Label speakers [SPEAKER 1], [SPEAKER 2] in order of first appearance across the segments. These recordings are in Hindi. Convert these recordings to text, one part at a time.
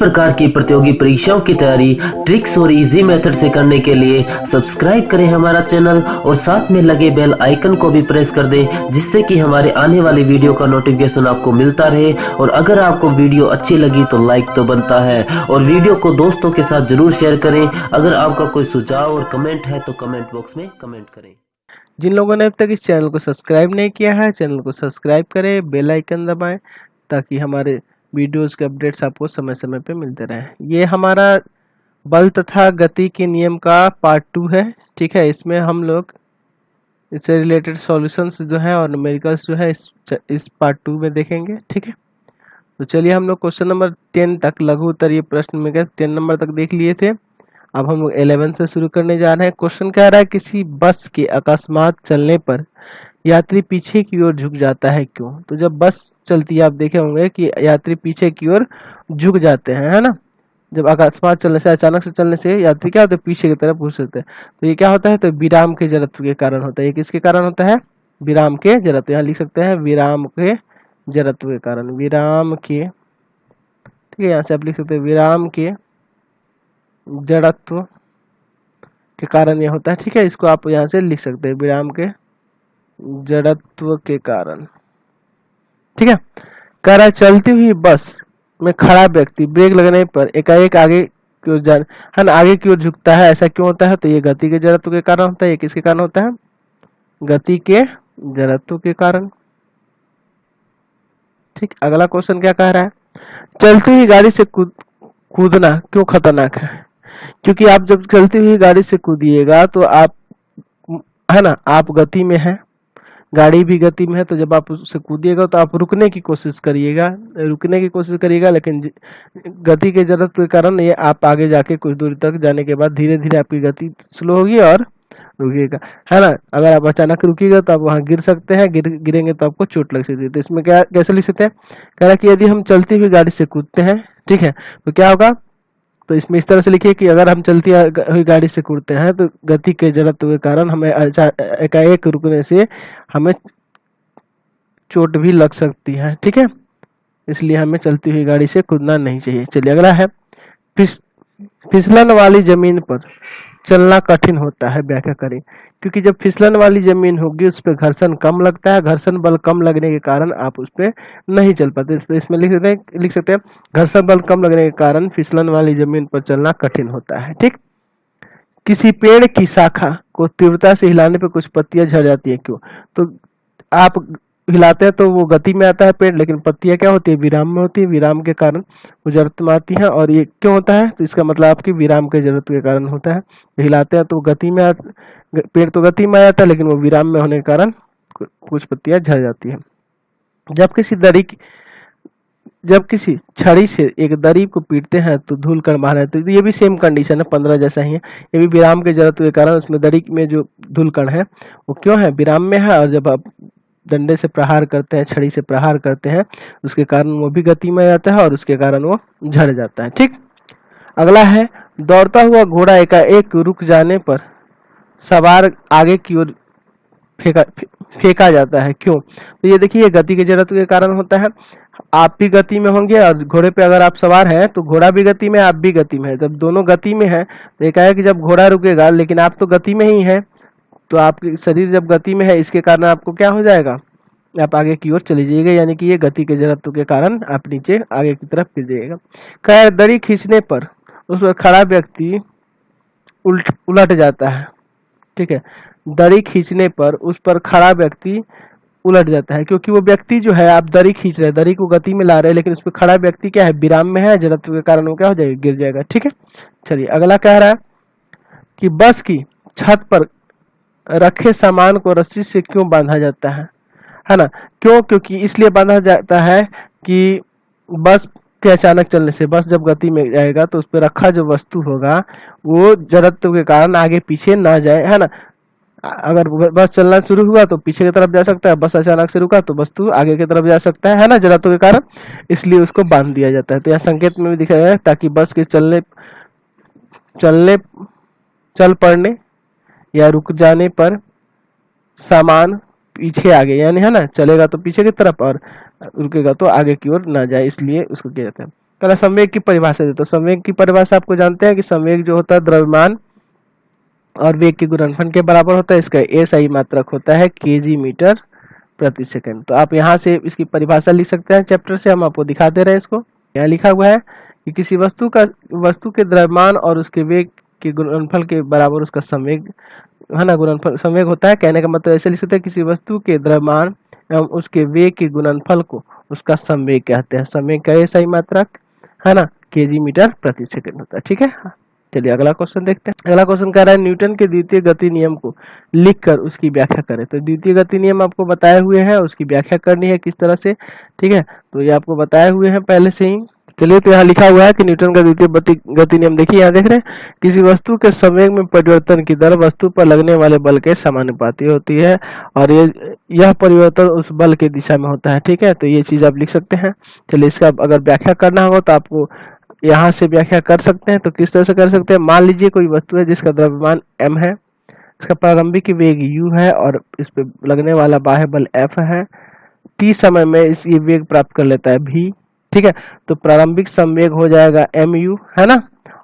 [SPEAKER 1] प्रकार की प्रतियोगी परीक्षाओं की तैयारी ट्रिक्स और इजी मेथड से करने के लिए सब्सक्राइब करें हमारा चैनल और साथ में लगे बेल आइकन को भी प्रेस कर दें, जिससे कि हमारे आने वाली वीडियो का नोटिफिकेशन आपको मिलता रहे। और अगर आपको वीडियो अच्छी लगी तो लाइक तो बनता है, और वीडियो को दोस्तों के साथ जरूर शेयर करें। अगर आपका कोई सुझाव और कमेंट है तो कमेंट बॉक्स में कमेंट करें।
[SPEAKER 2] जिन लोगों ने अब तक इस चैनल को सब्सक्राइब नहीं किया है, चैनल को सब्सक्राइब करें, बेल आइकन दबाएं ताकि हमारे वीडियोस के अपडेट्स आपको समय समय पे मिलते रहें। ये हमारा बल तथा गति के नियम का पार्ट 2 है। ठीक है, इसमें हम लोग इससे रिलेटेड सॉल्यूशंस जो है और न्यूमेरिकल्स जो है इस पार्ट 2 में देखेंगे। ठीक है, तो चलिए हम लोग क्वेश्चन नंबर 10 तक लघु उत्तरीय प्रश्न में 10 नंबर तक देख लिए थे। अब हम लोग 11 से शुरू करने जा रहे हैं। क्वेश्चन कह रहा है किसी बस के अकस्मात चलने पर यात्री पीछे की ओर झुक जाता है, क्यों? तो जब बस चलती है आप देखे होंगे कि यात्री पीछे की ओर झुक जाते हैं, है ना। जब अकस्मात चलने से, अचानक से चलने से यात्री क्या होता है, पीछे की तरफ घुस जाते हैं। तो ये क्या होता है, तो विराम के जड़त्व के कारण होता है। ये किसके कारण होता है? विराम के जड़त्व। यहाँ लिख सकते हैं विराम के जड़त्व के कारण। विराम के, ठीक है, यहाँ से आप लिख सकते हैं विराम के जड़त्व के कारण ये होता है। ठीक है, इसको आप यहाँ से लिख सकते हैं विराम के जड़त्व के कारण। ठीक है, कह रहा है चलती हुई बस में खड़ा व्यक्ति ब्रेक लगने पर एकाएक आगे की ओर जान, है ना, आगे की ओर झुकता है। ऐसा क्यों होता है? तो ये गति के जड़त्व के कारण होता है। ये किसके कारण होता है? गति के जड़त्व के कारण। ठीक, अगला क्वेश्चन क्या कह रहा है, चलती हुई गाड़ी से कूदना क्यों खतरनाक है? क्योंकि आप जब चलती हुई गाड़ी से कूदिएगा तो आप, है ना, आप गति में है, गाड़ी भी गति में है, तो जब आप उससे कूदिएगा तो आप रुकने की कोशिश करिएगा, लेकिन गति के जरूरत के कारण ये आप आगे जाके कुछ दूर तक जाने के बाद धीरे धीरे आपकी गति स्लो होगी और रुकिएगा, है ना। अगर आप अचानक रुकिएगा तो आप वहां गिर सकते हैं, गिरेंगे तो आपको चोट लग सकती है। तो इसमें क्या कैसे लिख सकते हैं, कह रहा है कि यदि हम चलती हुई गाड़ी से कूदते हैं, ठीक है, तो क्या होगा, तो इसमें इस तरह से लिखिए कि अगर हम चलती हुई गाड़ी से कूदते हैं तो गति के जड़त्व के कारण हमें एकाएक रुकने से हमें चोट भी लग सकती है। ठीक है, इसलिए हमें चलती हुई गाड़ी से कूदना नहीं चाहिए। चलिए अगला है, फिसलन वाली जमीन पर चलना कठिन होता है, व्याख्या करें। क्योंकि जब फिसलन वाली जमीन होगी उस पर घर्षण कम लगता है, घर्षण बल कम लगने के कारण आप उस पर नहीं चल पाते। तो इसमें लिख सकते हैं घर्षण बल कम लगने के कारण फिसलन वाली जमीन पर चलना कठिन होता है। ठीक, किसी पेड़ की शाखा को तीव्रता से हिलाने पर कुछ पत्तियां झड़ जाती है, क्यों? तो आप हिलाते हैं तो वो गति में आता है पेड़, लेकिन पत्तियां क्या होती है, विराम में होती है। विराम के कारण वो जड़त्व में आती है। और ये क्यों होता है, तो इसका मतलब आपकी विराम के जड़त्व के कारण होता है। हिलाते हैं तो गति में पेड़ तो गति में आ जाता है, लेकिन वो विराम में होने के कारण कुछ पत्तियां झड़ जाती है। जब किसी छड़ी से एक दरी को पीटते हैं तो धूल कण बाहर आते हैं। तो ये भी सेम कंडीशन है, 15 जैसा ही है। ये भी विराम के जड़त्व के कारण उसमें दरी में जो धूल कण है वो क्यों है, विराम में है। और जब आप डंडे से प्रहार करते हैं, छड़ी से प्रहार करते हैं, उसके कारण वो भी गति में आ जाता है और उसके कारण वो झड़ जाता है। ठीक, अगला है, दौड़ता हुआ घोड़ा एकाएक रुक जाने पर सवार आगे की ओर फेंका जाता है, क्यों? तो ये देखिए गति के जड़त्व के कारण होता है। आप भी गति में होंगे और घोड़े पे अगर आप सवार हैं तो घोड़ा भी गति में, आप भी गति में है। जब दोनों गति में है तो एकाएक जब घोड़ा रुकेगा, लेकिन आप तो गति में ही है, तो आपकी शरीर जब गति में है, इसके कारण आपको क्या हो जाएगा, आप आगे की ओर चली जाइएगा। यानी कि ये गति के जड़त्व के कारण आप नीचे आगे की तरफ गिर जाइएगा। खैर, दरी खींचने पर उस पर खड़ा व्यक्ति उलट जाता है। ठीक है, दरी खींचने पर उस पर खड़ा व्यक्ति उलट जाता है, क्योंकि वो व्यक्ति जो है, आप दरी खींच रहे हैं, दरी को गति में ला रहे हैं, लेकिन उस पर खड़ा व्यक्ति क्या है, विराम में है, जड़त्व के कारण वो क्या हो जाएगा, गिर जाएगा। ठीक है, चलिए अगला कह रहा है कि बस की छत पर रखे सामान को रस्सी से क्यों बांधा जाता है ना। क्यों? क्योंकि इसलिए बांधा जाता है कि बस के अचानक चलने से, बस जब गति में जाएगा तो उस पर रखा जो वस्तु होगा वो जड़त्व के कारण आगे पीछे ना जाए, है ना। अगर बस चलना शुरू हुआ तो पीछे की तरफ जा सकता है, बस अचानक से रुका तो वस्तु आगे की तरफ जा सकता है ना, जड़त्व के कारण, इसलिए उसको बांध दिया जाता है। तो यहाँ संकेत में भी दिखाया है ताकि बस के चल पड़ने या रुक जाने पर सामान पीछे आगे, यानी है ना, चलेगा तो पीछे की तरफ और रुकेगा तो आगे की ओर ना जाए, इसलिए उसको किया जाता है। पहले संवेग की परिभाषा देता हूं। संवेग की परिभाषा आपको जानते हैं कि संवेग जो होता है द्रव्यमान और वेग के गुणनफल के बराबर होता है। इसका SI मात्रक होता है kg मीटर प्रति सेकंड। तो आप यहाँ से इसकी परिभाषा लिख सकते हैं चैप्टर से, हम आपको दिखा दे रहे हैं इसको। यहाँ लिखा हुआ है कि किसी वस्तु के द्रव्यमान और उसके वेग के गुणनफल के बराबर उसका संवेग है ना, गुणनफल संवेग होता है। कहने का मतलब ऐसे लिख सकते हैं, किसी वस्तु के द्रव्यमान एवं उसके वेग के गुणनफल को उसका संवेग कहते हैं। संवेग का SI मात्रक है ना kg मीटर प्रति सेकंड होता है। ठीक है, चलिए अगला क्वेश्चन देखते हैं। अगला क्वेश्चन कह रहा है न्यूटन के द्वितीय गति नियम को लिखकर उसकी व्याख्या करें। तो द्वितीय गति नियम आपको बताए हुए हैं, उसकी व्याख्या करनी है किस तरह से। ठीक है, तो ये आपको बताए हुए हैं पहले से ही। चलिए, तो यहाँ लिखा हुआ है कि न्यूटन का द्वितीय गति नियम देखिए, यहाँ देख रहे हैं, किसी वस्तु के संवेग में परिवर्तन की दर वस्तु पर लगने वाले बल के समानुपाती होती है और यह परिवर्तन उस बल के दिशा में होता है। ठीक है, तो ये चीज आप लिख सकते हैं। चलिए, इसका अगर व्याख्या करना होगा तो आपको यहाँ से व्याख्या कर सकते हैं। तो किस तरह से कर सकते हैं, मान लीजिए कोई वस्तु है जिसका द्रव्यमान m है, इसका प्रारंभिक वेग u है और इस पे लगने वाला बाह्य बल F है। t समय में ये वेग प्राप्त कर लेता है v। ठीक है, तो प्रारंभिक संवेग हो जाएगा mu है ना,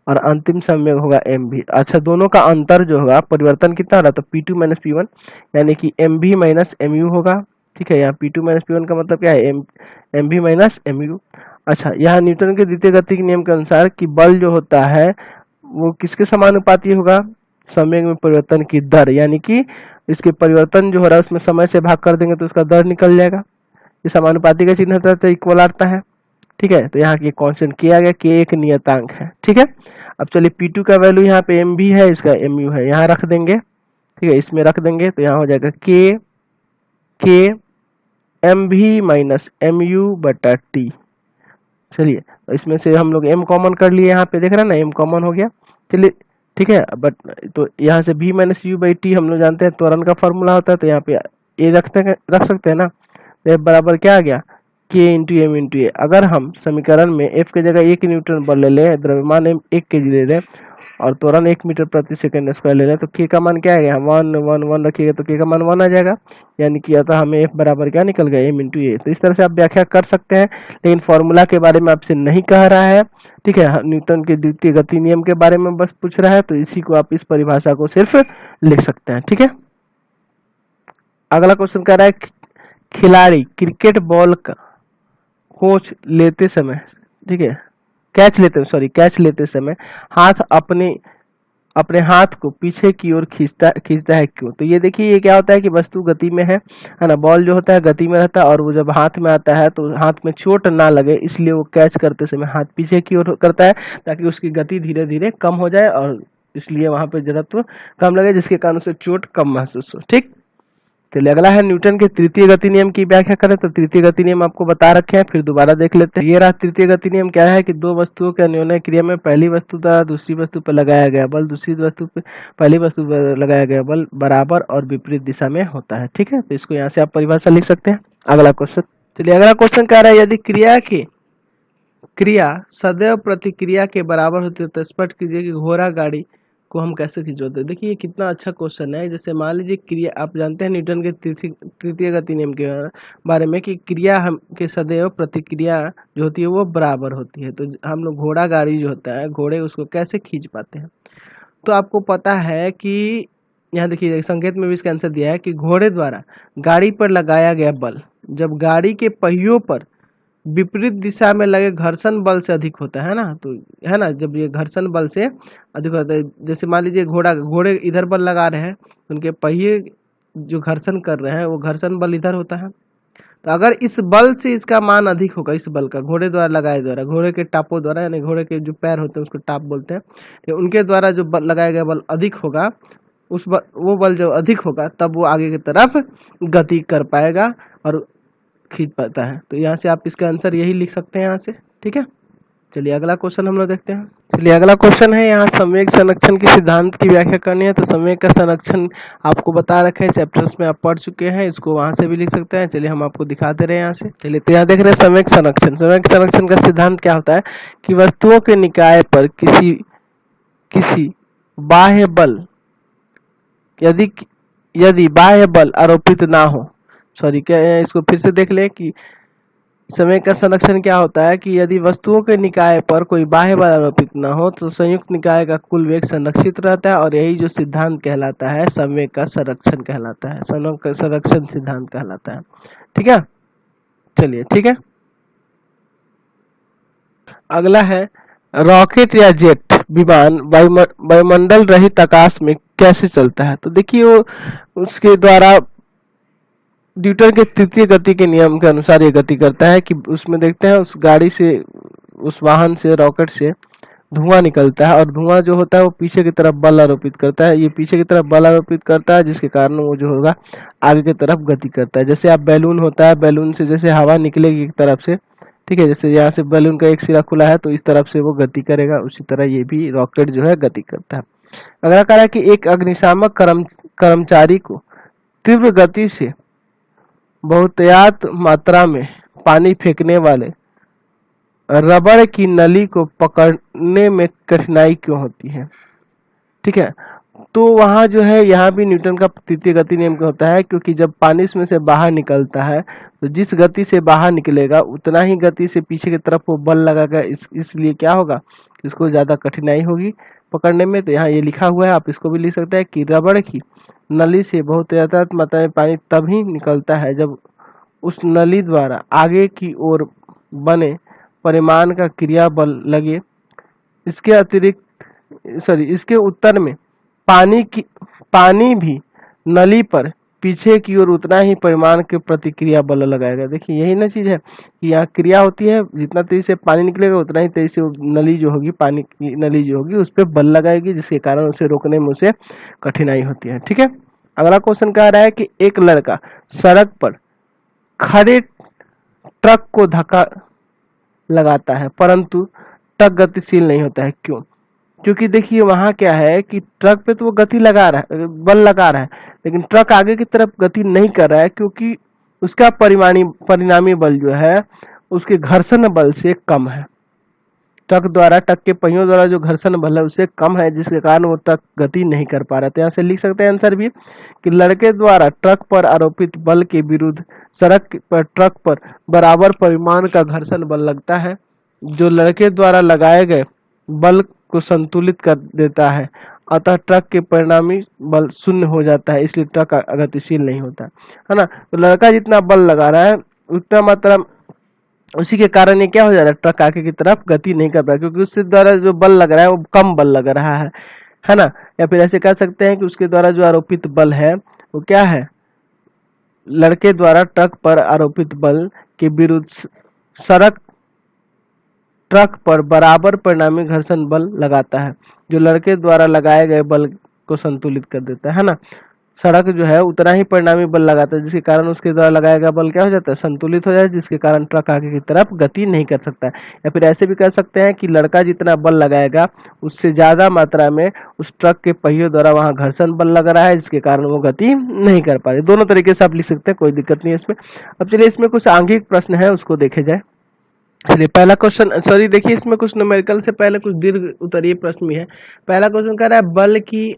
[SPEAKER 2] और अंतिम संवेग होगा mv। अच्छा, दोनों का अंतर जो होगा, परिवर्तन कितना रहा, तो p2 माइनस p1 यानी कि mv माइनस mu होगा। ठीक है, यहाँ p2 माइनस p1 का मतलब क्या है, mv माइनस mu। अच्छा, यहाँ न्यूटन के द्वितीय गति के नियम के अनुसार कि बल जो होता है वो किसके समानुपाती होगा, संवेग में परिवर्तन की दर, यानी कि इसके परिवर्तन जो हो रहा है उसमें समय से भाग कर देंगे तो उसका दर निकल जाएगा। ये समानुपाती का चिन्ह होता है तो इक्वल आता है। ठीक है, तो यहाँ की कांस्टेंट k आ गया, k एक नियतांक है। ठीक है, अब चलिए p2 का वैल्यू यहाँ पे mv है, इसका mu है, यहाँ रख देंगे। ठीक है, इसमें रख देंगे तो यहाँ हो जाएगा k mv माइनस mu बटा t। चलिए, तो इसमें से हम लोग m कॉमन कर लिए, यहाँ पे देख रहे हैं ना, m कॉमन हो गया। चलिए, ठीक है, बट तो यहाँ से v minus u by T हम लोग जानते हैं त्वरण का फॉर्मूला होता है, तो यहाँ पे a रख सकते हैं ना। तो बराबर क्या आ गया, k इंटू एम इंटू ए। अगर हम समीकरण में f की जगह 1 न्यूटन बल ले लें, द्रव्यमान 1 kg ले लें और त्वरण 1 मीटर प्रति सेकंड स्क्वायर ले लें, तो k का मान क्या आ गया, 1 1 1 रखिएगा तो k का मान 1 आ जाएगा। यानी कि अतः हमें f बराबर क्या निकल गया, m इंटू ए। तो इस तरह से आप व्याख्या कर सकते हैं, लेकिन फॉर्मूला के बारे में आपसे नहीं कह रहा है। ठीक है, न्यूटन के द्वितीय गति नियम के बारे में बस पूछ रहा है, तो इसी को आप इस परिभाषा को सिर्फ लिख सकते हैं। ठीक है, अगला क्वेश्चन कह रहा है खिलाड़ी क्रिकेट बॉल का कोच लेते समय, ठीक है, कैच लेते समय हाथ अपने हाथ को पीछे की ओर खींचता है क्यों। तो ये देखिए, ये क्या होता है कि वस्तु गति में है ना, बॉल जो होता है गति में रहता है और वो जब हाथ में आता है तो हाथ में चोट ना लगे, इसलिए वो कैच करते समय हाथ पीछे की ओर करता है ताकि उसकी गति धीरे धीरे कम हो जाए और इसलिए वहां पे जड़त्व कम लगे, जिसके कारण उसे चोट कम महसूस हो। ठीक, चलिए अगला है न्यूटन के तृतीय गति नियम की व्याख्या करें। तो तृतीय गति नियम आपको बता रखे हैं, फिर दोबारा देख लेते हैं। ये रहा तृतीय गति नियम, क्या है कि दो वस्तुओं के अन्योन्य क्रिया में पहली वस्तु द्वारा दूसरी वस्तु पर लगाया गया बल दूसरी वस्तु पर पहली वस्तु पर लगाया गया बल बराबर और विपरीत दिशा में होता है। ठीक है, तो इसको यहाँ से आप परिभाषा लिख सकते हैं। अगला क्वेश्चन, चलिए अगला क्वेश्चन कह रहा है यदि क्रिया सदैव प्रतिक्रिया के बराबर होती है तो स्पष्ट कीजिए कि घोड़ा गाड़ी को हम कैसे खिंचवाते हैं। देखिए, ये कितना अच्छा क्वेश्चन है। जैसे मान लीजिए क्रिया, आप जानते हैं न्यूटन के तृतीय गति नियम के बारे में कि क्रिया के सदैव प्रतिक्रिया जो होती है वो बराबर होती है। तो हम लोग घोड़ा गाड़ी जो होता है, घोड़े उसको कैसे खींच पाते हैं। तो आपको पता है कि यहाँ देखिए संकेत में भी इसका आंसर दिया है कि घोड़े द्वारा गाड़ी पर लगाया गया बल जब गाड़ी के पहियों पर विपरीत दिशा में लगे घर्षण बल से अधिक होता है ना, तो है ना, जब ये घर्षण बल से अधिक होता है, जैसे मान लीजिए घोड़े इधर बल लगा रहे हैं, उनके पहिए जो घर्षण कर रहे हैं वो घर्षण बल इधर होता है। तो अगर इस बल से इसका मान अधिक होगा, इस बल का घोड़े द्वारा लगाए द्वारा, घोड़े के टापों द्वारा, यानी घोड़े के जो पैर होते हैं उसको टाप बोलते हैं, तो उनके द्वारा जो बल लगाया गया बल अधिक होगा, वो बल जो अधिक होगा तब वो आगे की तरफ गति कर पाएगा और खींच पाता है। तो यहाँ से आप इसका आंसर यही लिख सकते हैं यहाँ से। ठीक है, चलिए अगला क्वेश्चन हम लोग देखते हैं। चलिए अगला क्वेश्चन है, यहाँ संवेग संरक्षण की सिद्धांत की व्याख्या करनी है। तो संवेग का संरक्षण आपको बता रखे हैं, चैप्टर्स में आप पढ़ चुके हैं, इसको वहां से भी लिख सकते हैं। चलिए हम आपको दिखा दे रहे हैं यहाँ से। चलिए, तो यहाँ देख रहे हैं संवेग संरक्षण का सिद्धांत क्या होता है कि वस्तुओं के निकाय पर किसी बाह्य बल यदि बाह्य बल आरोपित ना हो, क्या इसको फिर से देख ले कि यदि बाह्य बल आरोपित ना हो, तो क्या संवेग संरक्षण का सिद्धांत क्या होता है कि वस्तुओं के निकाय पर किसी बाह्य बल यदि बाह्य बल आरोपित ना हो, क्या इसको फिर से देख ले कि यदि बाह्य बल आरोपित ना हो, तो संवेग संरक्षण का सिद्धांत क्या होता है कि वस्तुओं के निकाय पर किसी बाह्य बल समय का संरक्षण क्या होता है कि यदि वस्तुओं के निकाय पर कोई बाह्य बल आरोपित न हो तो संयुक्त निकाय का कुल वेग संरक्षित रहता है, और यही जो सिद्धांत कहलाता है संवेग का संरक्षण कहलाता है, संवेग का संरक्षण सिद्धांत कहलाता है। ठीक है, चलिए ठीक है। अगला है रॉकेट या जेट विमान वायुमंडल रहित आकाश में कैसे चलता है। तो देखिए वो उसके द्वारा न्यूटन के तृतीय गति के नियम के अनुसार ये गति करता है कि उसमें देखते हैं उस गाड़ी से, उस वाहन से, रॉकेट से धुआं निकलता है, और धुआं जो होता है वो पीछे की तरफ बल आरोपित करता है। ये पीछे की तरफ बल आरोपित करता है जिसके कारण वो जो होगा आगे की तरफ गति करता है। जैसे आप बैलून होता है, बैलून से जैसे हवा निकलेगी एक तरफ से, ठीक है, जैसे यहाँ से बैलून का एक सिरा खुला है तो इस तरफ से वो गति करेगा, उसी तरह ये भी रॉकेट जो है गति करता है। अगला कह रहा है कि एक अग्निशामक कर्मचारी को तीव्र गति से बहुतायत मात्रा में पानी फेंकने वाले रबड़ की नली को पकड़ने में कठिनाई क्यों होती है। ठीक है, तो वहां जो है यहाँ भी न्यूटन का तृतीय गति नियम क्या होता है, क्योंकि जब पानी उसमें से बाहर निकलता है तो जिस गति से बाहर निकलेगा उतना ही गति से पीछे की तरफ वो बल लगाएगा, इसलिए क्या होगा, इसको ज्यादा कठिनाई होगी पकड़ने में। तो यहाँ ये लिखा हुआ है, आप इसको भी लिख सकते हैं कि रबड़ की नली से बहुतायत मात्रा में पानी तभी निकलता है जब उस नली द्वारा आगे की ओर बने परिमाण का क्रिया बल लगे। इसके अतिरिक्त इसके उत्तर में पानी भी नली पर पीछे की ओर उतना ही परिमाण के प्रतिक्रिया बल लगाएगा। देखिए यही ना चीज है कि यहाँ क्रिया होती है, जितना तेजी से पानी निकलेगा उतना ही तेजी से नली जो होगी, पानी की नली जो होगी उस पर बल लगाएगी, जिसके कारण उसे रोकने में उसे कठिनाई होती है। ठीक है, अगला क्वेश्चन कह रहा है कि एक लड़का सड़क पर खड़े ट्रक को धक्का लगाता है परंतु ट्रक गतिशील नहीं होता है, क्यों। क्योंकि देखिए वहां क्या है कि ट्रक पे तो वो गति लगा रहा है, बल लगा रहा है, लेकिन ट्रक आगे की तरफ गति नहीं कर रहा है, क्योंकि उसका परिणामी बल जो है उसके घर्षण बल से कम है। ट्रक के पहियों द्वारा जो घर्षण बल है उससे कम है, जिसके कारण वो ट्रक गति नहीं कर पा रहा। तो यहाँ से लिख सकते हैं आंसर भी कि लड़के द्वारा ट्रक पर आरोपित बल के विरुद्ध सड़क पर ट्रक पर बराबर परिमाण का घर्षण बल लगता है, जो लड़के द्वारा लगाए गए बल को संतुलित कर देता है। अतः ट्रक के परिणामी बल शून्य हो जाता है, इसलिए ट्रक गतिशील नहीं होता है ना। तो लड़का जितना बल लगा रहा है उतना मात्रा, उसी के कारण ये क्या हो जा रहा है, ट्रक आगे की तरफ गति नहीं कर रहा है, क्योंकि उससे द्वारा जो बल लग रहा है वो कम बल लग रहा है ना। या फिर ऐसे कह सकते हैं कि उसके द्वारा जो आरोपित बल है वो क्या है, लड़के द्वारा ट्रक पर आरोपित बल के विरुद्ध सड़क ट्रक पर बराबर परिणामी घर्षण बल लगाता है, जो लड़के द्वारा लगाए गए बल को संतुलित कर देता है ना। सड़क जो है उतना ही परिणामी बल लगाता है, जिसके कारण उसके द्वारा लगाया गया बल क्या हो जाता है, संतुलित हो जाता है, जिसके कारण ट्रक आगे की तरफ गति नहीं कर सकता है। या फिर ऐसे भी कह सकते हैं कि लड़का जितना बल लगाएगा उससे ज्यादा मात्रा में उस ट्रक के पहियों द्वारा वहां घर्षण बल लग रहा है, जिसके कारण वो गति नहीं कर पा रही। दोनों तरीके से आप लिख सकते हैं, कोई दिक्कत नहीं है इसमें। अब चलिए इसमें कुछ आंगिक प्रश्न है उसको देखे जाए। चलिए पहला क्वेश्चन, देखिए इसमें कुछ न्यूमेरिकल से पहले कुछ दीर्घ उत्तरीय प्रश्न भी है। पहला क्वेश्चन कह रहा है बल की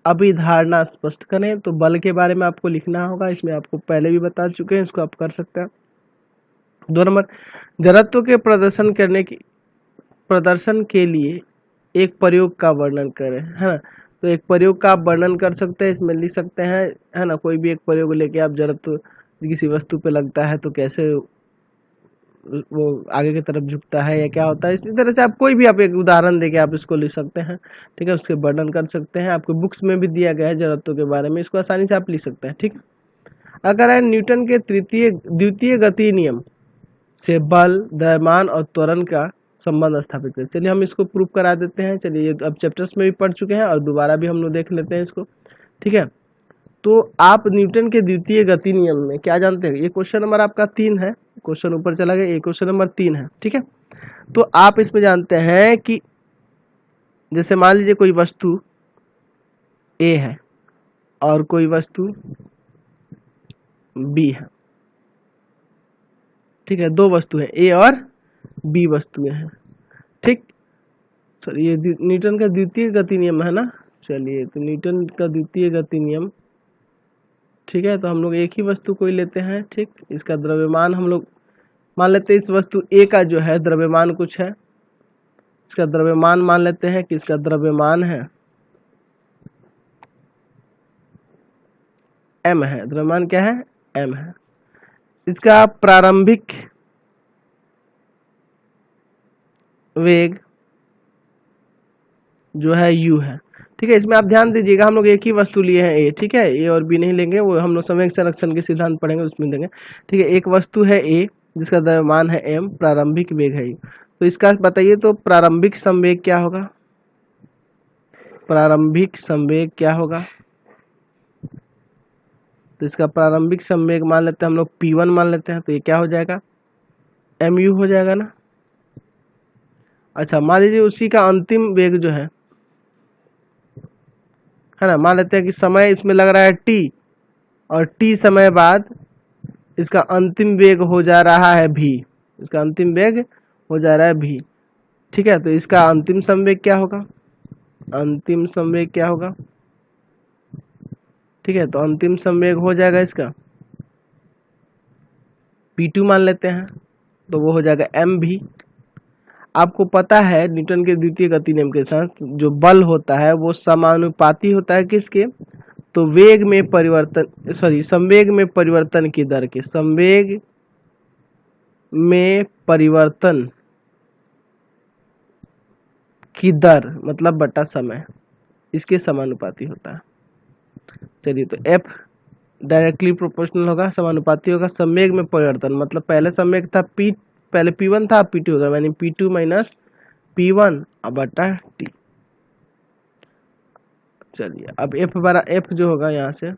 [SPEAKER 2] अभिधारणा स्पष्ट करें। तो बल के बारे में आपको लिखना होगा, इसमें आपको पहले भी बता चुके हैं, इसको आप कर सकते हैं। 2 नंबर, जड़त्व के प्रदर्शन के लिए एक प्रयोग का वर्णन करें, है ना। तो एक प्रयोग का आप वर्णन कर सकते हैं, इसमें लिख सकते हैं, है ना। कोई भी एक प्रयोग लेके आप जड़त्व किसी वस्तु पे लगता है तो कैसे वो आगे की तरफ झुकता है या क्या होता है, इसी तरह से आप कोई भी आप एक उदाहरण देके आप इसको लिख सकते हैं। ठीक है, उसके वर्णन कर सकते हैं, आपको बुक्स में भी दिया गया है जड़त्व के बारे में, इसको आसानी से आप लिख सकते हैं। ठीक, अगर है न्यूटन के द्वितीय गति नियम से बल, द्रव्यमान और त्वरण का संबंध स्थापित करें। चलिए हम इसको प्रूव करा देते हैं। चलिए ये अब चैप्टर्स में भी पढ़ चुके हैं और दोबारा भी हम लोग देख लेते हैं इसको। ठीक है, तो आप न्यूटन के द्वितीय गति नियम में क्या जानते हैं, ये क्वेश्चन नंबर आपका 3 है, क्वेश्चन ऊपर चला गया, ये क्वेश्चन नंबर 3 है। ठीक है, तो आप इसमें जानते हैं कि जैसे मान लीजिए कोई वस्तु ए है और कोई वस्तु बी है। ठीक है, 2 वस्तु है, ए और बी वस्तुएं हैं। ठीक, चलिए ये न्यूटन का द्वितीय गति नियम है ना। चलिए तो न्यूटन का द्वितीय गति नियम, ठीक है, तो हम लोग एक ही वस्तु को ही लेते हैं। ठीक, इसका द्रव्यमान हम लोग मान लेते हैं इस वस्तु ए का जो है द्रव्यमान कुछ है, इसका द्रव्यमान मान लेते हैं कि इसका द्रव्यमान है m है, द्रव्यमान क्या है m है। इसका प्रारंभिक वेग जो है u है। ठीक है, इसमें आप ध्यान दीजिएगा, हम लोग एक ही वस्तु लिए हैं a, ठीक है, a और b नहीं लेंगे, वो हम लोग संवेग संरक्षण के सिद्धांत पढ़ेंगे उसमें देंगे। ठीक है, एक वस्तु है a जिसका द्रव्यमान है m, प्रारंभिक वेग है u। तो इसका बताइए तो प्रारंभिक संवेग क्या होगा, प्रारंभिक संवेग क्या होगा। तो इसका प्रारंभिक संवेग मान लेते हैं हम लोग p1 मान लेते हैं, तो ये क्या हो जाएगा mu हो जाएगा ना। अच्छा, मान लीजिए उसी का अंतिम वेग जो है ना, मान लेते हैं कि समय इसमें लग रहा है t, और t समय बाद इसका अंतिम वेग हो जा रहा है v, इसका अंतिम वेग हो जा रहा है v। ठीक है, तो इसका अंतिम संवेग क्या होगा, अंतिम संवेग क्या होगा। ठीक है, तो अंतिम संवेग हो जाएगा इसका p2 मान लेते हैं, तो वो हो जाएगा mv। आपको पता है न्यूटन के द्वितीय गति नियम के साथ जो बल होता है वो समानुपाती होता है किसके, तो वेग में परिवर्तन, संवेग में परिवर्तन की दर के, संवेग में परिवर्तन की दर मतलब बटा समय, इसके समानुपाती होता है। चलिए, तो F डायरेक्टली प्रोपोर्शनल होगा, समानुपाती होगा संवेग में परिवर्तन, मतलब पहले संवेग था P, पहले P1 था, P2 होगा, यानी P2 माइनस P1 बटा T। चलिए, अब F जो होगा यहाँ से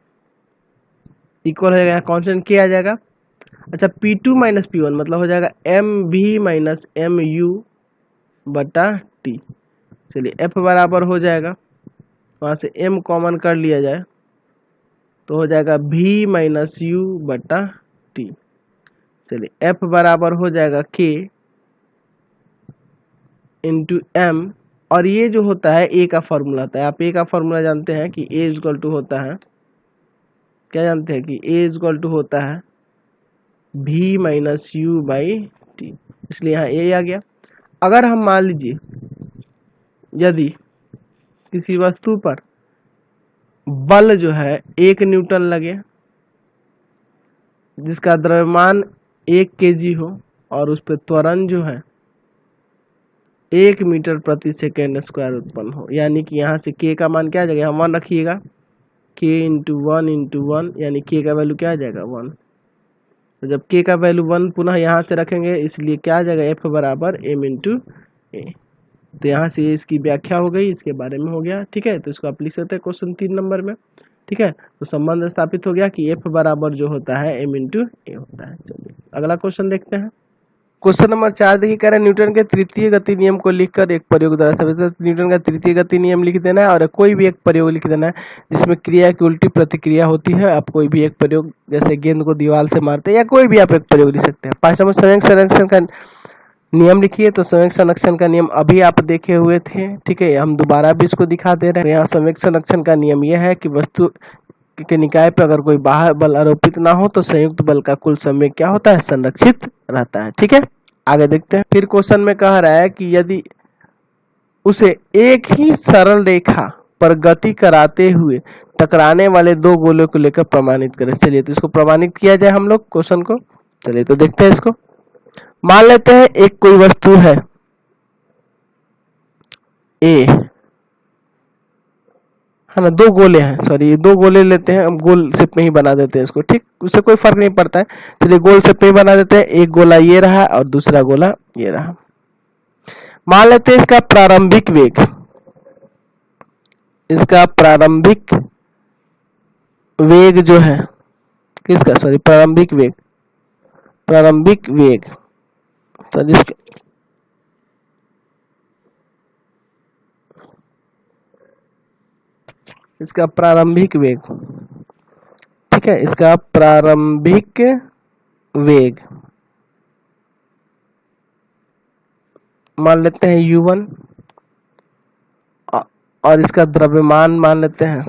[SPEAKER 2] इक्वल हो जाएगा, कांस्टेंट क्या आ जाएगा। अच्छा, P2 माइनस P1 मतलब हो जाएगा MV माइनस MU बटा T। चलिए, F बराबर हो जाएगा, वहाँ से M कॉमन कर लिया जाए तो हो जाएगा V माइनस U बटा T। चलिए, F बराबर हो जाएगा K इंटू M, और ये जो होता है A का फॉर्मूला होता है, आप A का फॉर्मूला जानते हैं कि A इक्वल टू होता है, क्या जानते हैं कि A इक्वल टू होता है V minus U by T, इसलिए यहाँ A आ गया। अगर हम मान लीजिए यदि किसी वस्तु पर बल जो है 1 न्यूटन लगे, जिसका द्रव्यमान 1 kg हो, और उस पर त्वरण जो है 1 मीटर प्रति सेकेंड स्क्वायर उत्पन्न हो, यानी कि यहाँ से k का मान क्या आ जाएगा, हम 1 रखिएगा, k इंटू वन, यानी k का वैल्यू क्या आ जाएगा 1। तो जब k का वैल्यू 1 पुनः यहाँ से रखेंगे, इसलिए क्या आ जाएगा F बराबर m इंटू ए। तो यहाँ से इसकी व्याख्या हो गई, इसके बारे में हो गया। ठीक है, तो इसको आप लिख सकते हैं क्वेश्चन 3 नंबर में। ठीक है, तो संबंध स्थापित हो गया कि F बराबर जो होता है m इंटू ए होता है। चलिए, अगला क्वेश्चन देखते हैं। क्वेश्चन नंबर 4 देखिए, कह रहे हैं न्यूटन के तृतीय गति नियम को लिखकर एक प्रयोग द्वारा साबित। न्यूटन का तृतीय गति नियम लिख देना है, और कोई भी एक प्रयोग लिख देना है जिसमें क्रिया की उल्टी प्रतिक्रिया होती है। आप कोई भी एक प्रयोग, जैसे गेंद को दीवार से मारते हैं, या कोई भी आप एक प्रयोग लिख सकते हैं। 5 नंबर संवेग संरक्षण का नियम लिखिए। तो संवेग संरक्षण का नियम अभी आप देखे हुए थे, ठीक है, हम दोबारा भी इसको दिखा दे रहे हैं। यहाँ संवेग संरक्षण का नियम यह है कि वस्तु के निकाय पर अगर कोई बाह्य बल आरोपित ना हो तो संयुक्त बल का कुल संवेग क्या होता है, संरक्षित रहता है। ठीक है, आगे देखते हैं। फिर क्वेश्चन में कह रहा है कि यदि उसे एक ही सरल रेखा पर गति कराते हुए टकराने वाले दो गोलों को लेकर प्रमाणित करें। चलिए, तो इसको प्रमाणित किया जाए हम लोग क्वेश्चन को। चलिए, तो देखते हैं इसको। मान लेते हैं एक कोई वस्तु है ए, है ना, दो गोले हैं, सॉरी दो गोले लेते हैं हम, गोल शेप में ही बना देते हैं इसको। ठीक, उससे कोई फर्क नहीं पड़ता है। चलिए, गोल शेप में ही बना देते हैं। एक गोला ये रहा और दूसरा गोला ये रहा। मान लेते हैं इसका प्रारंभिक वेग, इसका प्रारंभिक वेग जो है किसका, सॉरी प्रारंभिक वेग, प्रारंभिक वेग, तो इसका प्रारंभिक वेग, ठीक है, इसका प्रारंभिक वेग मान लेते हैं u1, और इसका द्रव्यमान मान लेते हैं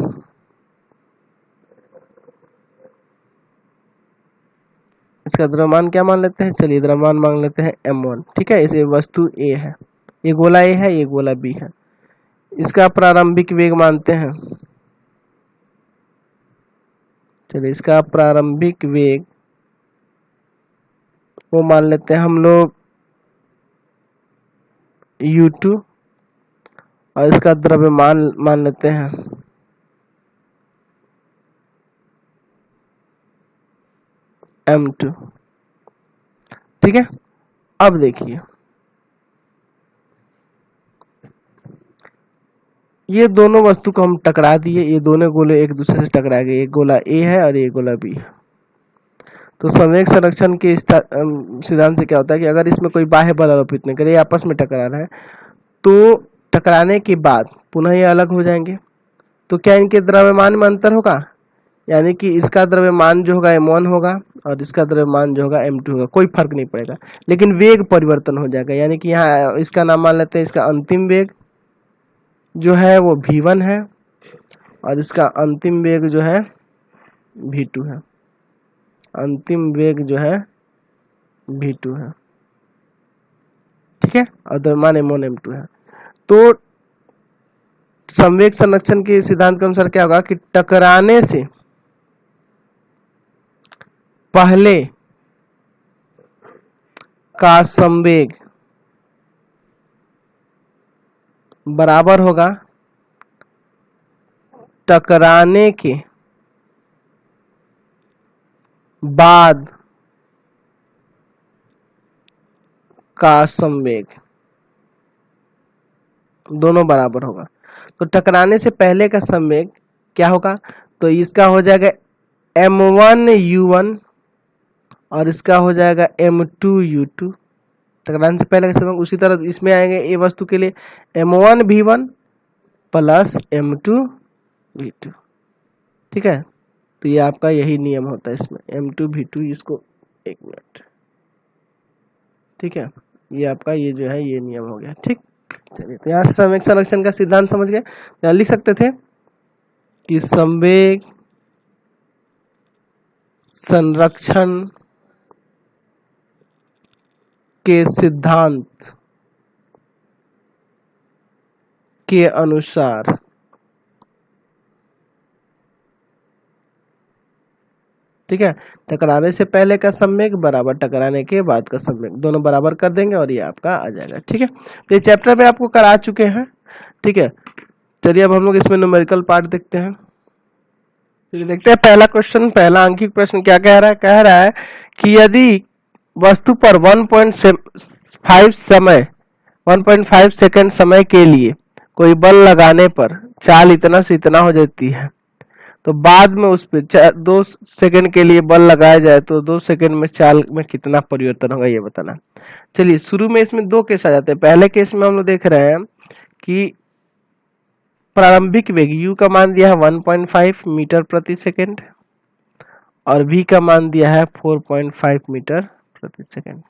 [SPEAKER 2] इसका द्रव्यमान क्या मान लेते हैं, चलिए द्रव्यमान मान लेते हैं m1। ठीक है, इसे वस्तु A है, ये गोला A है, ये गोला B है। इसका प्रारंभिक वेग मानते हैं, चलिए इसका प्रारंभिक वेग वो मान लेते हैं हम लोग u2, और इसका द्रव्यमान मान लेते हैं m2। ठीक है, अब देखिए ये दोनों वस्तु को हम टकरा दिए, ये दोनों गोले एक दूसरे से टकरा गए, एक गोला A है और ये गोला B है। तो संवेग संरक्षण के सिद्धांत से क्या होता है कि अगर इसमें कोई बाह्य बल आरोपित नहीं करे, आपस में टकरा रहा है, तो टकराने के बाद पुनः ये अलग हो जाएंगे, तो क्या इनके द्रव्यमान में अंतर होगा, यानी कि इसका द्रव्यमान जो होगा m1 होगा और इसका द्रव्यमान जो होगा m2 होगा, कोई फर्क नहीं पड़ेगा, लेकिन वेग परिवर्तन हो जाएगा। यानी कि यहाँ इसका नाम मान लेते हैं, इसका अंतिम वेग जो है वो v1 है और इसका अंतिम वेग जो है v2 है, अंतिम वेग जो है v2 है। ठीक है, और द्रव्यमान m1 m2 है। तो संवेग संरक्षण के सिद्धांत के अनुसार क्या होगा कि टकराने से पहले का संवेग बराबर होगा टकराने के बाद का संवेग, दोनों बराबर होगा। तो टकराने से पहले का संवेग क्या होगा, तो इसका हो जाएगा m1u1 और इसका हो जाएगा m2u2, टकराने से पहले का संवेग। उसी तरह इसमें आएंगे ये वस्तु के लिए m1v1 प्लस m2v2। ठीक है, तो ये आपका यही नियम होता है इसमें m2v2, इसको एक मिनट, ठीक है, ये आपका ये जो है ये नियम हो गया। ठीक, चलिए तो यहाँ से संवेग संरक्षण का सिद्धांत समझ गए। यहाँ लिख सकते थे कि संवेग संरक्षण के सिद्धांत के अनुसार ठीक है, टकराने से पहले का संवेग बराबर टकराने के बाद का संवेग, दोनों बराबर कर देंगे और ये आपका आ जाएगा। ठीक है, ये चैप्टर में आपको करा चुके हैं। ठीक है, चलिए अब हम लोग इसमें न्यूमेरिकल पार्ट देखते हैं। चलिए देखते हैं पहला क्वेश्चन, पहला अंकित प्रश्न क्या कह रहा है। कह रहा है कि यदि वस्तु पर 1.5 सेकंड समय के लिए कोई बल लगाने पर चाल इतना से इतना हो जाती है, तो बाद में उस पर 2 सेकंड के लिए बल लगाया जाए तो 2 सेकंड में चाल में कितना परिवर्तन होगा ये बताना। चलिए शुरू में इसमें 2 केस आ जाते हैं। पहले केस में हम लोग देख रहे हैं कि प्रारंभिक वेग u का मान दिया है 1.5 मीटर प्रति सेकंड और v का मान दिया है 4.5 मीटर प्रति सेकंड,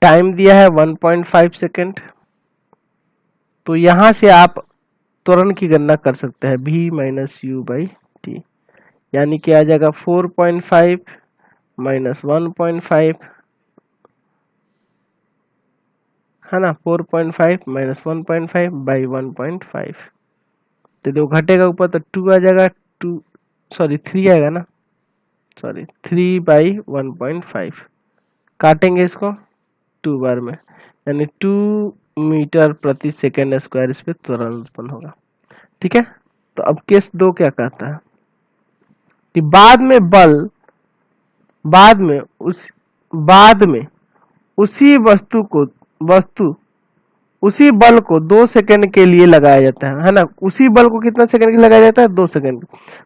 [SPEAKER 2] टाइम दिया है 1.5 सेकंड। तो यहां से आप त्वरण की गणना कर सकते हैं v minus u by T, यानी कि आ जाएगा 4.5 माइनस 1.5 है ना, 4.5 माइनस 1.5 बाई 1.5, तो जो घटेगा ऊपर तो 2 आ जाएगा, 3 आएगा ना, 3 बाई 1.5, काटेंगे इसको 2 बार में, यानी 2 मीटर प्रति सेकेंड स्क्वायर इस पे त्वरण उत्पन्न होगा। ठीक है, तो अब केस 2 क्या कहता है कि बाद में उसी उसी बल को 2 सेकंड के लिए लगाया जाता है ना, उसी बल को कितना सेकंड के लिए लगाया जाता है, 2 सेकंड।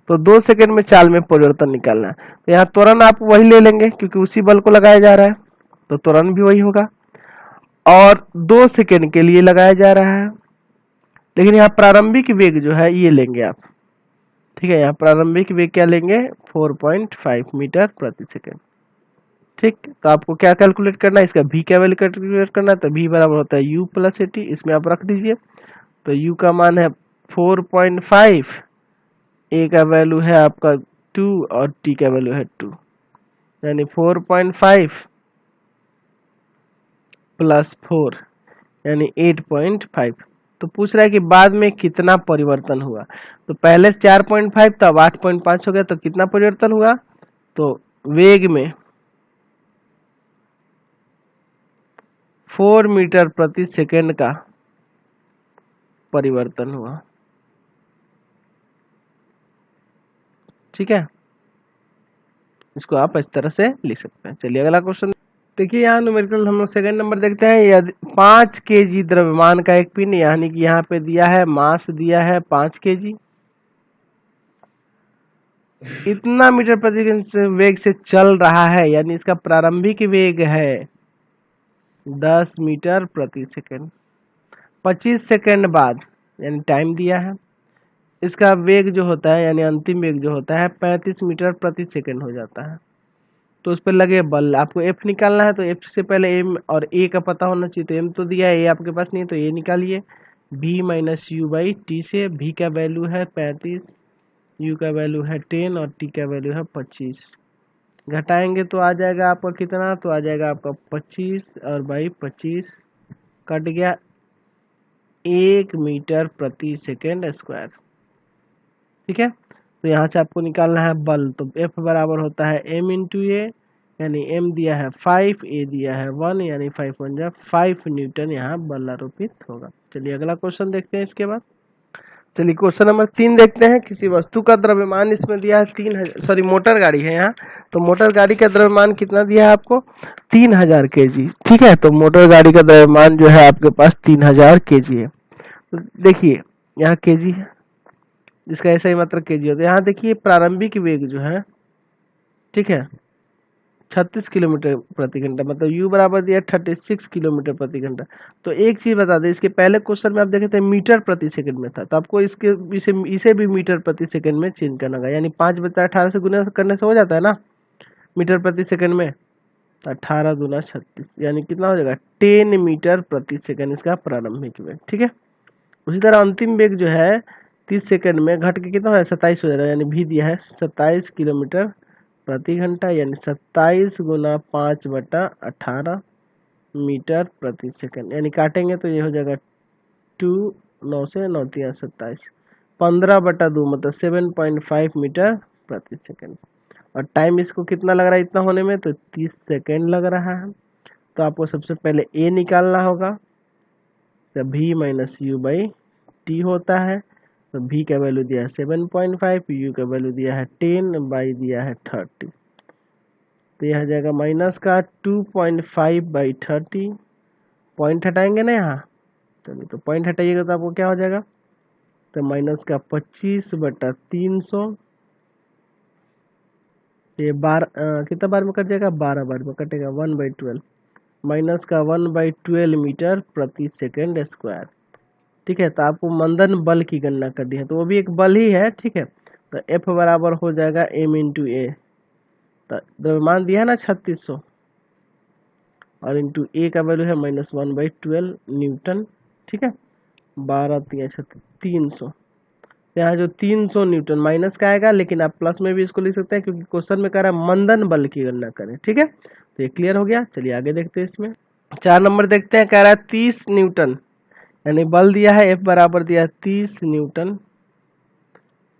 [SPEAKER 2] तो 2 सेकंड में चाल में परिवर्तन निकालना है, तो यहाँ त्वरण आप वही ले लेंगे क्योंकि उसी बल को लगाया जा रहा है, तो त्वरण भी वही होगा और 2 सेकंड के लिए लगाया जा रहा है। लेकिन यहाँ प्रारंभिक वेग जो है ये लेंगे आप। ठीक है, यहाँ प्रारंभिक वेग क्या लेंगे, 4.5 मीटर प्रति सेकंड। ठीक, तो आपको क्या कैलकुलेट करना है, इसका v क्या वैल्यू कैलकुलेट करना है, तो v बराबर होता है u प्लस ए टी, इसमें आप रख दीजिए। तो u का मान है 4.5, a का वैल्यू है आपका 2 और t का वैल्यू है 2, यानी 4.5 प्लस 4 यानी 8.5। तो पूछ रहा है कि बाद में कितना परिवर्तन हुआ। तो पहले 4.5 तब 8.5 हो गया, तो कितना परिवर्तन हुआ, तो वेग में 4 मीटर प्रति सेकंड का परिवर्तन हुआ। ठीक है, इसको आप इस तरह से लिख सकते हैं। चलिए अगला क्वेश्चन देखिए, यहाँ न्यूमेरिकल हम लोग सेकंड नंबर देखते हैं। यदि 5 केजी द्रव्यमान का एक पिंड, यानी कि यहाँ पे दिया है मास दिया है 5 केजी, इतना मीटर प्रति सेकंड वेग से चल रहा है, यानी इसका प्रारंभिक वेग है 10 मीटर प्रति सेकंड। 25 सेकंड बाद यानी टाइम दिया है, इसका वेग जो होता है यानी अंतिम वेग जो होता है 35 मीटर प्रति सेकंड हो जाता है। तो उस पर लगे बल, आपको एफ निकालना है, तो एफ से पहले एम और ए का पता होना चाहिए। तो एम तो दिया है, ए आपके पास नहीं है, तो ए निकालिए। v minus you by T से v का वैल्यू है 35, u का वैल्यू है 10 और t का वैल्यू है 25। घटाएंगे तो आ जाएगा आपका कितना, तो आ जाएगा आपका 25 और बाई 25 कट गया 1 मीटर प्रति सेकेंड स्क्वायर। ठीक है, तो यहाँ से आपको निकालना है बल। तो F बराबर होता है m इंटू ए, यानी m दिया है 5, a दिया है 1, यानी 5 न्यूटन यहाँ बल आरोपित होगा। चलिए अगला क्वेश्चन देखते हैं इसके बाद। चलिए क्वेश्चन नंबर 3 देखते हैं। किसी वस्तु का द्रव्यमान इसमें दिया है 3000, मोटर गाड़ी है यहाँ, तो मोटर गाड़ी का द्रव्यमान कितना दिया है आपको, 3000 केजी। ठीक है, तो मोटर गाड़ी का द्रव्यमान जो है आपके पास 3000 केजी है। तो देखिए यहाँ केजी है, जिसका ऐसा ही मतलब केजी होता है। यहाँ देखिए प्रारंभिक वेग जो है, ठीक है, 36 किलोमीटर प्रति घंटा, मतलब u बराबर दिया 36 किलोमीटर प्रति घंटा। तो एक चीज बता दें, इसके पहले क्वेश्चन में आप देखे थे मीटर प्रति सेकंड में था, तो आपको इसे भी मीटर प्रति सेकंड में चेंज करना होगा। यानी 5/18 से गुना करने से हो जाता है ना मीटर प्रति सेकंड में, 18 दूना 36, यानी कितना हो जाएगा 10 मीटर प्रति सेकंड इसका प्रारंभिक वेग। ठीक है, उसी तरह अंतिम वेग जो है 30 सेकंड में घट के कितना हो जाएगा 27 हो जाएगा, यानी भी दिया है 27 किलोमीटर प्रति घंटा, यानी 27 गुना 5/18 मीटर प्रति सेकंड। यानी काटेंगे तो ये हो जाएगा 2, 9 से 9 3 27, 15/2 मतलब 7.5 मीटर प्रति सेकंड। और टाइम इसको कितना लग रहा है इतना होने में, तो 30 सेकंड लग रहा है। तो आपको सबसे पहले ए निकालना होगा, तो v minus you by T होता है। तो v का वैल्यू दिया है 7.5, u का वैल्यू दिया है 10 बाई दिया है 30, तो यह आ जाएगा माइनस का 2.5/30। पॉइंट हटाएंगे ना यहाँ, तो पॉइंट हटाइएगा तो आपको क्या हो जाएगा, तो माइनस का 25/300, ये कितना बार में कट जाएगा, 12 बार में कटेगा, 1/12, माइनस का 1/12 मीटर प्रति सेकेंड स्क्वायर। ठीक है, तो आपको मंदन बल की गणना करनी है, तो वो भी एक बल ही है। ठीक है, तो F बराबर हो जाएगा m इंटू ए, तो द्रव्यमान दिया है ना 3600 और इंटू ए का वैल्यू है -1/12 न्यूटन। ठीक है, 12 3 36 300, यहाँ जो 300 न्यूटन माइनस का आएगा, लेकिन आप प्लस में भी इसको लिख सकते हैं क्योंकि क्वेश्चन में कह रहा है मंदन बल की गणना करें। ठीक है, तो ये क्लियर हो गया। चलिए आगे देखते हैं इसमें 4 नंबर देखते हैं। कह रहा है 30 न्यूटन, यानी बल दिया है F बराबर दिया है 30 न्यूटन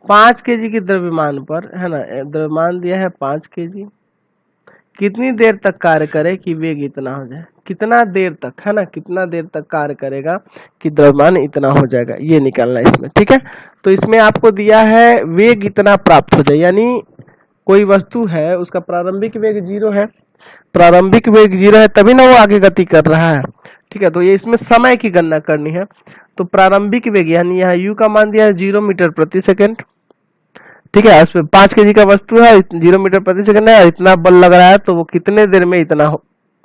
[SPEAKER 2] 5 केजी की द्रव्यमान पर, है ना, द्रव्यमान दिया है 5 केजी, कितनी देर तक कार्य करे कि वेग इतना हो जाए, कितना देर तक, है ना, कितना देर तक कार्य करेगा कि द्रव्यमान इतना हो जाएगा, ये निकालना है इसमें। ठीक है, तो इसमें आपको दिया है वेग इतना प्राप्त हो जाए, यानी कोई वस्तु है उसका प्रारंभिक वेग 0 है, प्रारंभिक वेग 0 है तभी ना वो आगे गति कर रहा है। ठीक है, तो ये इसमें समय की गणना करनी है। तो प्रारंभिक वेग यानी यहाँ u का मान दिया है 0 मीटर प्रति सेकंड। ठीक है, उसमें 5 केजी का वस्तु है, 0 मीटर प्रति सेकंड है, इतना बल लग रहा है, तो वो कितने देर में इतना हो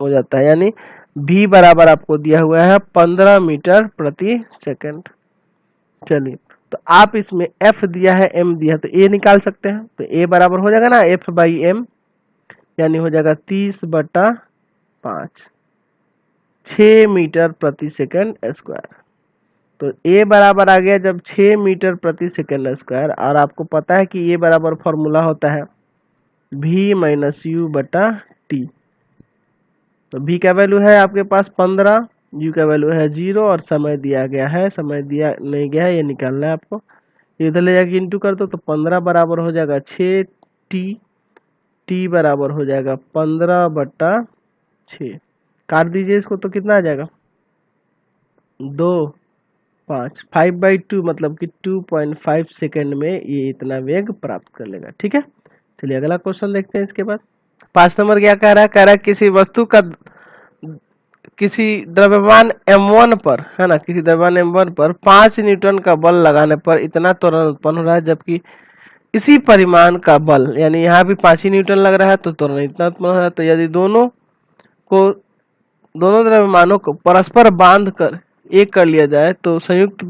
[SPEAKER 2] जाता है, यानी v बराबर आपको दिया हुआ है 15 मीटर प्रति सेकंड। चलिए, तो आप इसमें f दिया है m दिया है, तो a निकाल सकते हैं। तो a बराबर हो जाएगा ना f बाई m, यानी हो जाएगा 30/5, 6 मीटर प्रति सेकंड स्क्वायर। तो a बराबर आ गया जब 6 मीटर प्रति सेकंड स्क्वायर, और आपको पता है कि a बराबर फॉर्मूला होता है v माइनस यू बटा टी। तो v का वैल्यू है आपके पास 15, u का वैल्यू है 0 और समय दिया गया है, समय दिया नहीं गया है, ये निकालना है आपको। इधर ले जाके इंटू कर दो तो 15 बराबर हो जाएगा 6t, t बराबर हो जाएगा 15 बटा 6। काट दीजिए इसको तो कितना आ जाएगा 2 5 5/2 मतलब कि 2.5 सेकेंड में ये इतना वेग प्राप्त कर लेगा। ठीक है, चलिए अगला क्वेश्चन देखते हैं। इसके बाद 5 नंबर क्या कह रहा है, कह रहा है किसी वस्तु का किसी द्रव्यमान m1 पर, है ना, किसी द्रव्यमान m1 पर 5 न्यूटन का बल लगाने पर इतना त्वरण उत्पन्न हो रहा है, जबकि इसी परिमाण का बल, यानी यहाँ भी 5 ही न्यूटन लग रहा है तो त्वरण इतना उत्पन्न हो रहा है। तो यदि दोनों द्रव्यमानों को परस्पर बांध कर एक कर लिया जाए तो संयुक्त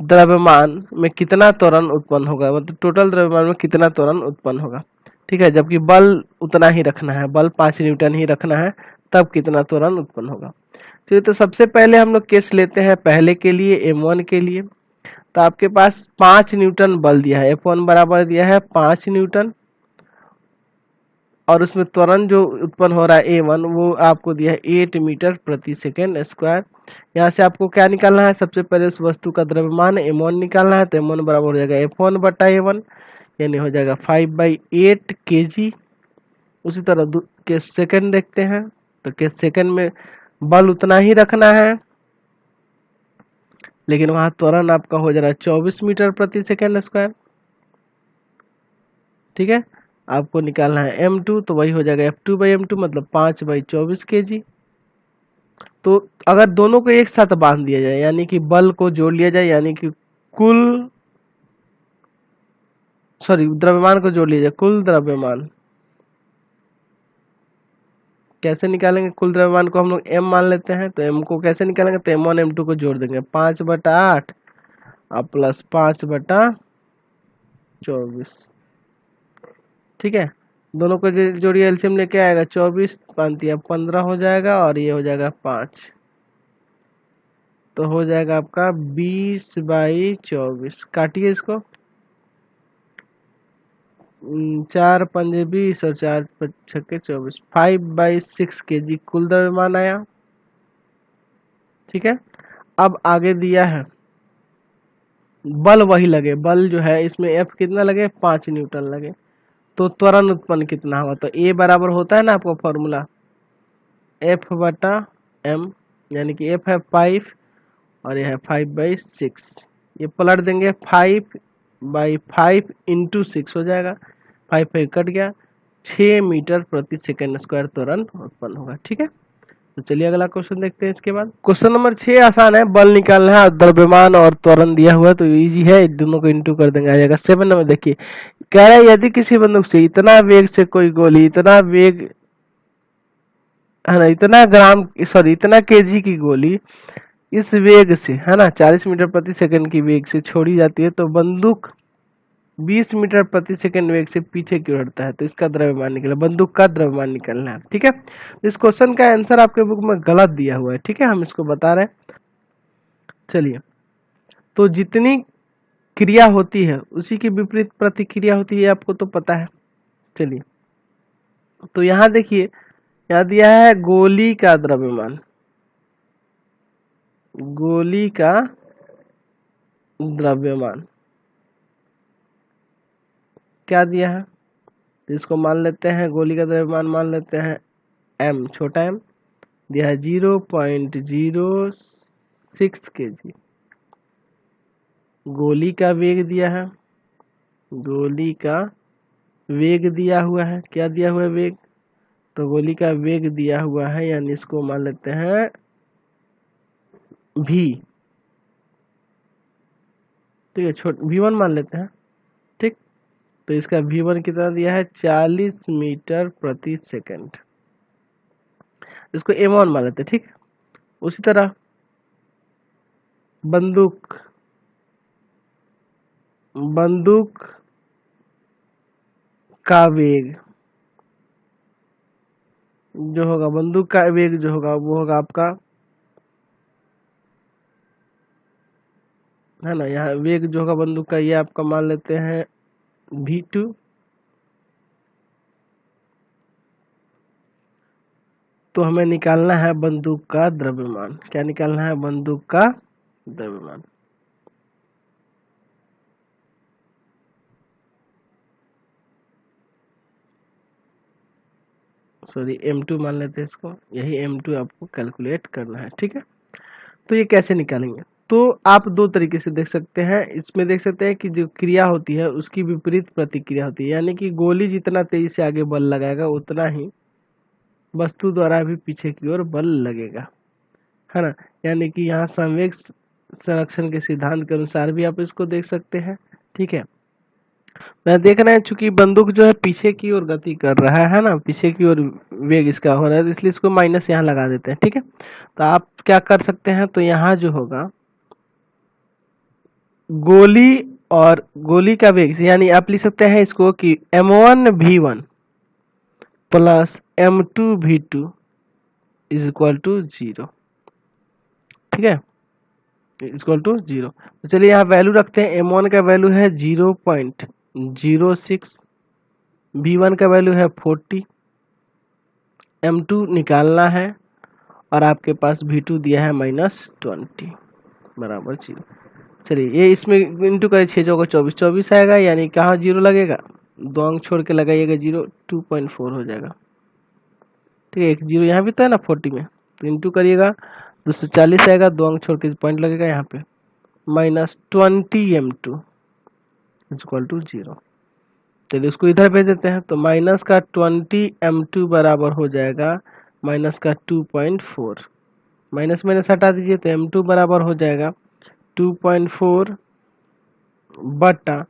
[SPEAKER 2] द्रव्यमान में कितना त्वरण उत्पन्न होगा, मतलब टोटल द्रव्यमान में कितना त्वरण उत्पन्न होगा। ठीक है, जबकि बल उतना ही रखना है, बल 5 न्यूटन ही रखना है, तब कितना त्वरण उत्पन्न होगा। तो सबसे पहले हम लोग केस लेते हैं पहले के लिए, m1 के लिए। तो आपके पास 5 न्यूटन बल दिया है, F1 बराबर दिया है 5 न्यूटन, और उसमें त्वरण जो उत्पन्न हो रहा है A1 वो आपको दिया है 8 मीटर प्रति सेकेंड स्क्वायर। यहाँ से आपको क्या निकालना है, सबसे पहले उस वस्तु का द्रव्यमान m1 निकालना है। तो m1 बराबर हो जाएगा F1 बटा A1, यानी हो जाएगा 5/8 kg। उसी तरह के सेकंड देखते हैं, तो के सेकंड में बल उतना ही रखना है, लेकिन वहां त्वरण आपका हो जा रहा है 24 मीटर प्रति सेकेंड स्क्वायर। ठीक है, आपको निकालना है m2, तो वही हो जाएगा F2/m2 मतलब 5/24 kg। तो अगर दोनों को एक साथ बांध दिया जाए, यानी कि बल को जोड़ लिया जाए, यानी कि द्रव्यमान को जोड़ लिया जाए, कुल द्रव्यमान कैसे निकालेंगे, कुल द्रव्यमान को हम लोग m मान लेते हैं। तो m को कैसे निकालेंगे, तो m1 m2 को जोड़ देंगे 5/8 और प्लस 5/24। ठीक है, दोनों को जोड़िए, एलसीएम लेके आएगा 24 पांतिया 15 हो जाएगा, और ये हो जाएगा 5, तो हो जाएगा आपका 20/24। काटिए इसको, 4 पंजे 20 और 4 छक्के 24, 5/6 kg कुल द्रव्यमान आया। ठीक है, अब आगे दिया है बल वही लगे, बल जो है इसमें F कितना लगे, 5 न्यूटन लगे, तो त्वरण उत्पन्न कितना होगा। तो A बराबर होता है ना आपका फॉर्मूला F बटा M, यानी कि F है 5 और यह है 5/6। ये पलट देंगे, 5/5 इंटू 6 हो जाएगा, 5 कट गया, 6 मीटर प्रति सेकेंड स्क्वायर त्वरण उत्पन्न होगा। ठीक है, तो चलिए अगला क्वेश्चन देखते हैं। इसके बाद क्वेश्चन नंबर 6 आसान है, बल निकालना है, द्रव्यमान और त्वरण दिया हुआ है, तो इजी है, दोनों को इंटू कर देंगे, आ जाएगा 7 नंबर। देखिए कह रहा है यदि किसी बंदूक से इतना वेग से कोई गोली, इतना वेग है ना, इतना केजी की गोली इस वेग से, है ना, 40 मीटर प्रति सेकंड की वेग से छोड़ी जाती है, तो बंदूक 20 मीटर प्रति सेकंड वेग से पीछे क्यों हटता है। तो इसका द्रव्यमान निकला, बंदूक का द्रव्यमान निकलना है। ठीक है, इस क्वेश्चन का आंसर आपके बुक में गलत दिया हुआ है। ठीक है, हम इसको बता रहे हैं। चलिए, तो जितनी क्रिया होती है उसी की विपरीत प्रतिक्रिया होती है, आपको तो पता है। चलिए, तो यहाँ देखिए, यहाँ दिया है गोली का द्रव्यमान, गोली का द्रव्यमान क्या दिया है, तो इसको मान लेते हैं, गोली का द्रव्यमान मान लेते हैं m, छोटा m दिया है 0.06 kg। गोली का वेग दिया है, गोली का वेग दिया हुआ है, क्या दिया हुआ है, वेग, तो गोली का वेग दिया हुआ है, यानी इसको मान लेते हैं v। ठीक है, v1 मान लेते हैं। ठीक, तो इसका v1 कितना दिया है, 40 मीटर प्रति सेकंड, इसको m1 मान लेते हैं। ठीक, उसी तरह बंदूक का वेग जो होगा, बंदूक का वेग जो होगा वो होगा आपका, है ना, यहाँ वेग जो होगा बंदूक का, ये आपका मान लेते हैं v2। तो हमें निकालना है बंदूक का द्रव्यमान। क्या निकालना है? बंदूक का द्रव्यमान। सॉरी M2 मान लेते हैं इसको, यही M2 आपको कैलकुलेट करना है। ठीक है, तो ये कैसे निकालेंगे? तो आप दो तरीके से देख सकते हैं। इसमें देख सकते हैं कि जो क्रिया होती है उसकी विपरीत प्रतिक्रिया होती है, यानी कि गोली जितना तेजी से आगे बल लगाएगा उतना ही वस्तु द्वारा भी पीछे की ओर बल लगेगा, है ना। यानी कि यहाँ संवेग संरक्षण के सिद्धांत के अनुसार भी आप इसको देख सकते हैं। ठीक है, मैं देख रहे हैं चूंकि बंदूक जो है पीछे की ओर गति कर रहा है ना, पीछे की ओर वेग इसका हो रहा है, तो इसलिए इसको माइनस यहाँ लगा देते हैं। ठीक है, तो आप क्या कर सकते हैं, तो यहाँ जो होगा गोली और गोली का वेग, यानी आप लिख सकते हैं इसको कि m1v1 plus m2v2 is equal to 0। ठीक है, इक्वल टू 0। तो चलिए यहाँ वैल्यू रखते हैं। m1 का वैल्यू है 0.06, v1 का वैल्यू है 40, m2 निकालना है और आपके पास v2 दिया है -20 बराबर 0। चलिए ये इसमें इंटू करें, 6 चौका 24, 24 आएगा, यानी कहाँ 0 लगेगा? 2 अंक छोड़ के लगाइएगा 0, 2.4 हो जाएगा। ठीक है, एक 0 यहाँ भी तो है ना 40 में, तो इंटू करिएगा 240 आएगा, 2 अंक छोड़ के पॉइंट लगेगा यहाँ पे, -20 m2 इक्वल टू 0। चलिए उसको इधर भेज देते हैं, तो माइनस का 20 m2 बराबर हो जाएगा माइनस का 2.4, माइनस माइनस हटा दीजिए तो m2 बराबर हो जाएगा 2.4 बटा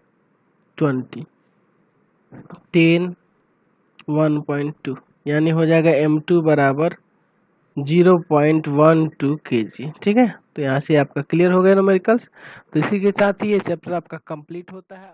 [SPEAKER 2] 20, 10 1.2, यानी हो जाएगा m2 बराबर 0.12 kg। ठीक है, तो यहाँ से आपका क्लियर हो गया न्यूमेरिकल्स। तो इसी के साथ ही ये चैप्टर आपका कंप्लीट होता है।